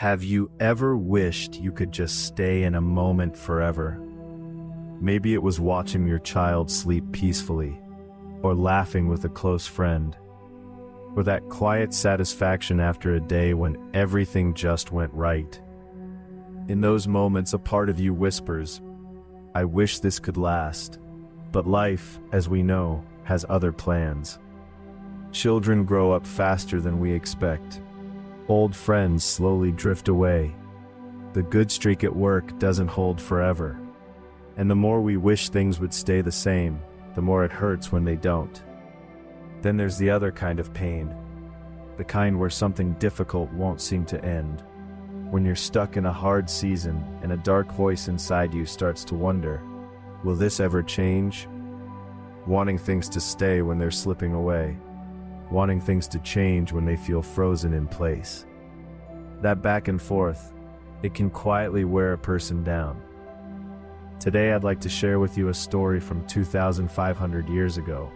Have you ever wished you could just stay in a moment forever? Maybe it was watching your child sleep peacefully, or laughing with a close friend, or that quiet satisfaction after a day when everything just went right. In those moments, a part of you whispers, "I wish this could last." But life, as we know, has other plans. Children grow up faster than we expect. Old friends slowly drift away. The good streak at work doesn't hold forever. And the more we wish things would stay the same, the more it hurts when they don't. Then there's the other kind of pain. The kind where something difficult won't seem to end. When you're stuck in a hard season and a dark voice inside you starts to wonder, will this ever change? Wanting things to stay when they're slipping away. Wanting things to change when they feel frozen in place. That back and forth, it can quietly wear a person down. Today I'd like to share with you a story from 2,500 years ago,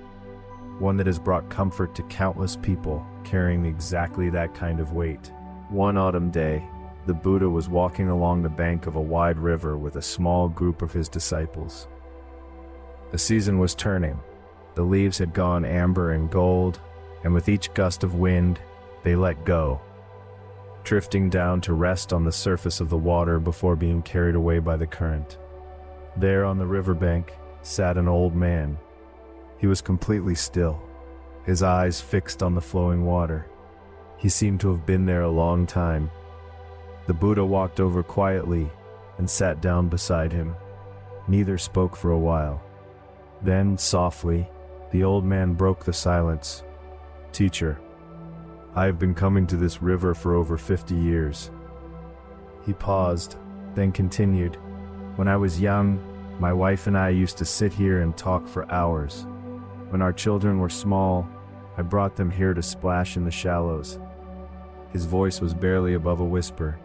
one that has brought comfort to countless people carrying exactly that kind of weight. One autumn day, the Buddha was walking along the bank of a wide river with a small group of his disciples. The season was turning. The leaves had gone amber and gold, and with each gust of wind, they let go, drifting down to rest on the surface of the water before being carried away by the current. There on the riverbank sat an old man. He was completely still, his eyes fixed on the flowing water. He seemed to have been there a long time. The Buddha walked over quietly and sat down beside him. Neither spoke for a while. Then, softly, the old man broke the silence. "Teacher, I have been coming to this river for over 50 years. He paused, then continued. "When I was young, my wife and I used to sit here and talk for hours. When our children were small, I brought them here to splash in the shallows." His voice was barely above a whisper.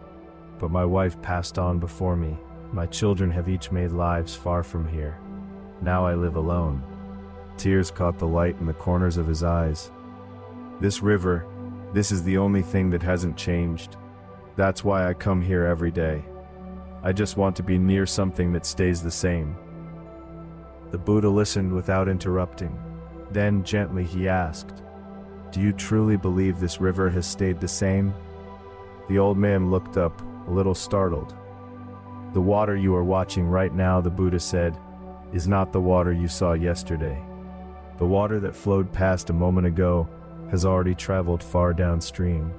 "But my wife passed on before me. My children have each made lives far from here. Now I live alone." Tears caught the light in the corners of his eyes. "This river, this is the only thing that hasn't changed. That's why I come here every day. I just want to be near something that stays the same." The Buddha listened without interrupting. Then gently he asked, "Do you truly believe this river has stayed the same?" The old man looked up, a little startled. "The water you are watching right now," the Buddha said, "is not the water you saw yesterday. The water that flowed past a moment ago has already traveled far downstream.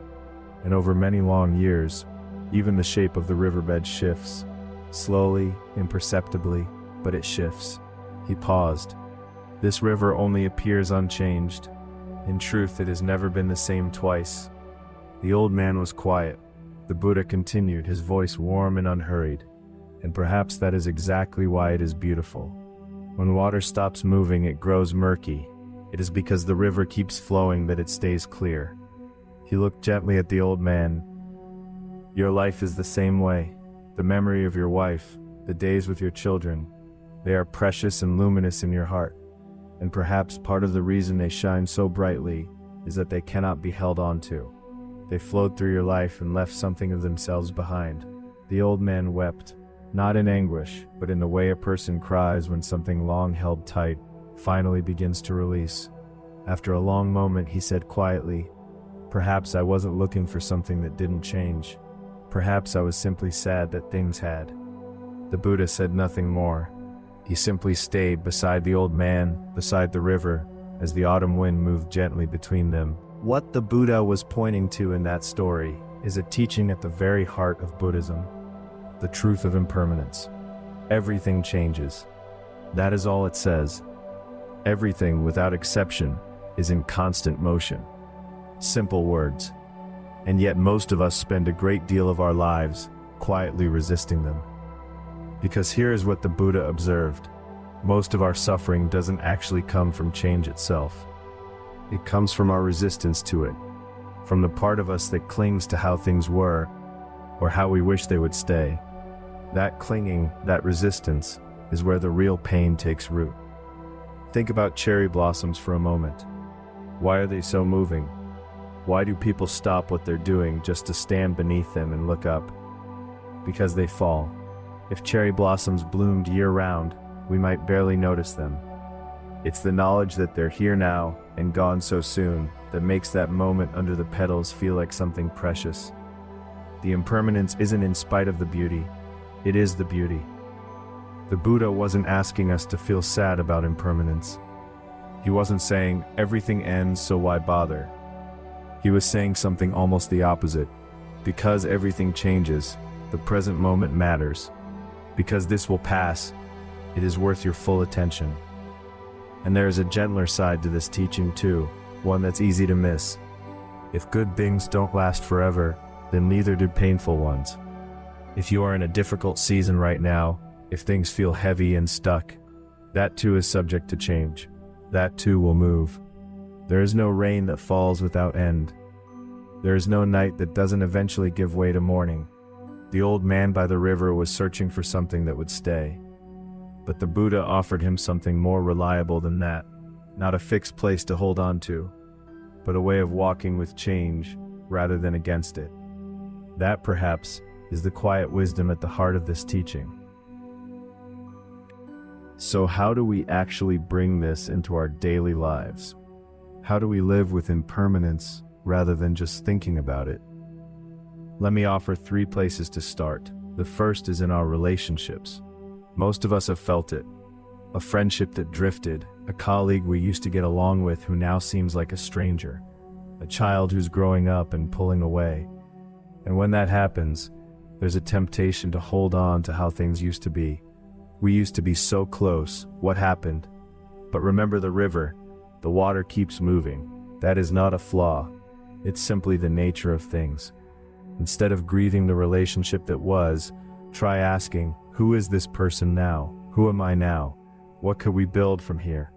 And over many long years, even the shape of the riverbed shifts. Slowly, imperceptibly, but it shifts." He paused. "This river only appears unchanged. In truth, it has never been the same twice." The old man was quiet. The Buddha continued, his voice warm and unhurried. "And perhaps that is exactly why it is beautiful. When water stops moving, it grows murky. It is because the river keeps flowing that it stays clear." He looked gently at the old man. "Your life is the same way. The memory of your wife, the days with your children, they are precious and luminous in your heart. And perhaps part of the reason they shine so brightly is that they cannot be held on to. They flowed through your life and left something of themselves behind." The old man wept, not in anguish, but in the way a person cries when something long held tight finally begins to release. After a long moment, he said quietly, "Perhaps I wasn't looking for something that didn't change. Perhaps I was simply sad that things had." The Buddha said nothing more. He simply stayed beside the old man, beside the river, as the autumn wind moved gently between them. What the Buddha was pointing to in that story is a teaching at the very heart of Buddhism. The truth of impermanence. Everything changes. That is all it says. Everything, without exception, is in constant motion. Simple words. And yet most of us spend a great deal of our lives quietly resisting them. Because here is what the Buddha observed. Most of our suffering doesn't actually come from change itself. It comes from our resistance to it, from the part of us that clings to how things were, or how we wish they would stay. That clinging, that resistance, is where the real pain takes root. Think about cherry blossoms for a moment. Why are they so moving? Why do people stop what they're doing just to stand beneath them and look up? Because they fall. If cherry blossoms bloomed year-round, we might barely notice them. It's the knowledge that they're here now and gone so soon that makes that moment under the petals feel like something precious. The impermanence isn't in spite of the beauty, it is the beauty. The Buddha wasn't asking us to feel sad about impermanence. He wasn't saying, everything ends, so why bother? He was saying something almost the opposite. Because everything changes, the present moment matters. Because this will pass, it is worth your full attention. And there is a gentler side to this teaching too, one that's easy to miss. If good things don't last forever, then neither do painful ones. If you are in a difficult season right now, if things feel heavy and stuck, that too is subject to change. That too will move. There is no rain that falls without end. There is no night that doesn't eventually give way to morning. The old man by the river was searching for something that would stay. But the Buddha offered him something more reliable than that. Not a fixed place to hold on to, but a way of walking with change rather than against it. That, perhaps, is the quiet wisdom at the heart of this teaching. So how do we actually bring this into our daily lives? How do we live with impermanence rather than just thinking about it? Let me offer 3 places to start. The first is in our relationships. Most of us have felt it. A friendship that drifted, a colleague we used to get along with who now seems like a stranger, a child who's growing up and pulling away. And when that happens, there's a temptation to hold on to how things used to be. We used to be so close, what happened? But remember the river, the water keeps moving. That is not a flaw, it's simply the nature of things. Instead of grieving the relationship that was, try asking, who is this person now? Who am I now? What could we build from here?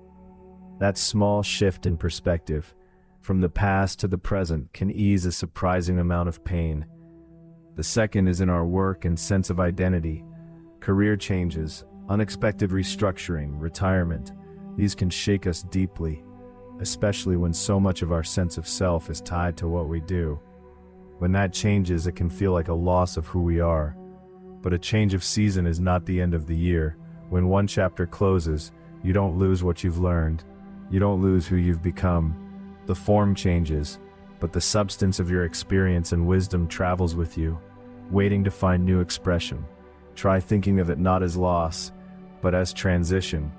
That small shift in perspective, from the past to the present, can ease a surprising amount of pain. The second is in our work and sense of identity. Career changes, unexpected restructuring, retirement, these can shake us deeply, especially when so much of our sense of self is tied to what we do. When that changes, it can feel like a loss of who we are. But a change of season is not the end of the year. When one chapter closes, you don't lose what you've learned. You don't lose who you've become. The form changes, but the substance of your experience and wisdom travels with you, waiting to find new expression. Try thinking of it not as loss, but as transition.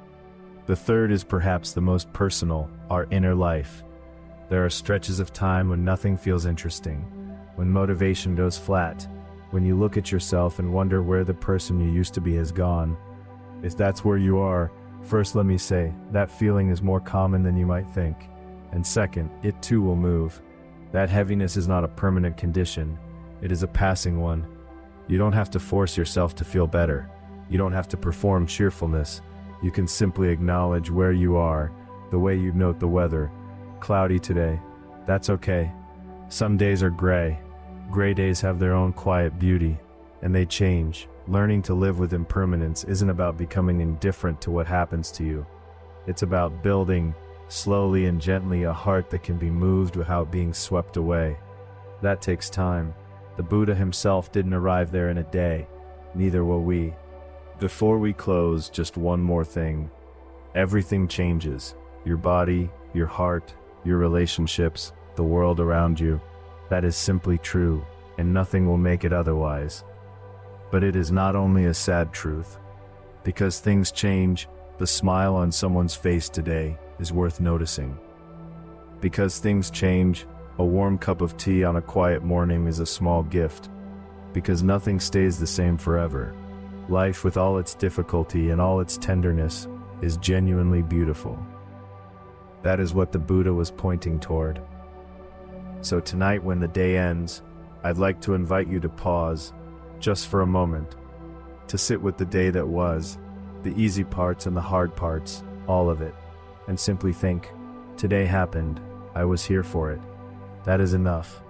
The third is perhaps the most personal, our inner life. There are stretches of time when nothing feels interesting, when motivation goes flat, when you look at yourself and wonder where the person you used to be has gone. If that's where you are, first let me say, that feeling is more common than you might think. And second, it too will move. That heaviness is not a permanent condition, it is a passing one. You don't have to force yourself to feel better. You don't have to perform cheerfulness. You can simply acknowledge where you are, the way you'd note the weather. Cloudy today. That's okay. Some days are gray. Gray days have their own quiet beauty, and they change. Learning to live with impermanence isn't about becoming indifferent to what happens to you. It's about building, slowly and gently, a heart that can be moved without being swept away. That takes time. The Buddha himself didn't arrive there in a day. Neither will we. Before we close, just one more thing. Everything changes. Your body, your heart, your relationships, the world around you. That is simply true, and nothing will make it otherwise. But it is not only a sad truth. Because things change, the smile on someone's face today is worth noticing. Because things change, a warm cup of tea on a quiet morning is a small gift. Because nothing stays the same forever. Life, with all its difficulty and all its tenderness, is genuinely beautiful. That is what the Buddha was pointing toward. So tonight, when the day ends, I'd like to invite you to pause, just for a moment, to sit with the day that was, the easy parts and the hard parts, all of it, and simply think, today happened, I was here for it. That is enough.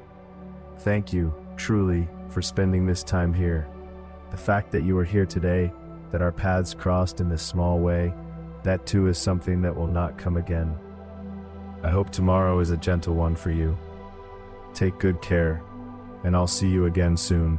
Thank you, truly, for spending this time here. The fact that you are here today, that our paths crossed in this small way, that too is something that will not come again. I hope tomorrow is a gentle one for you. Take good care, and I'll see you again soon.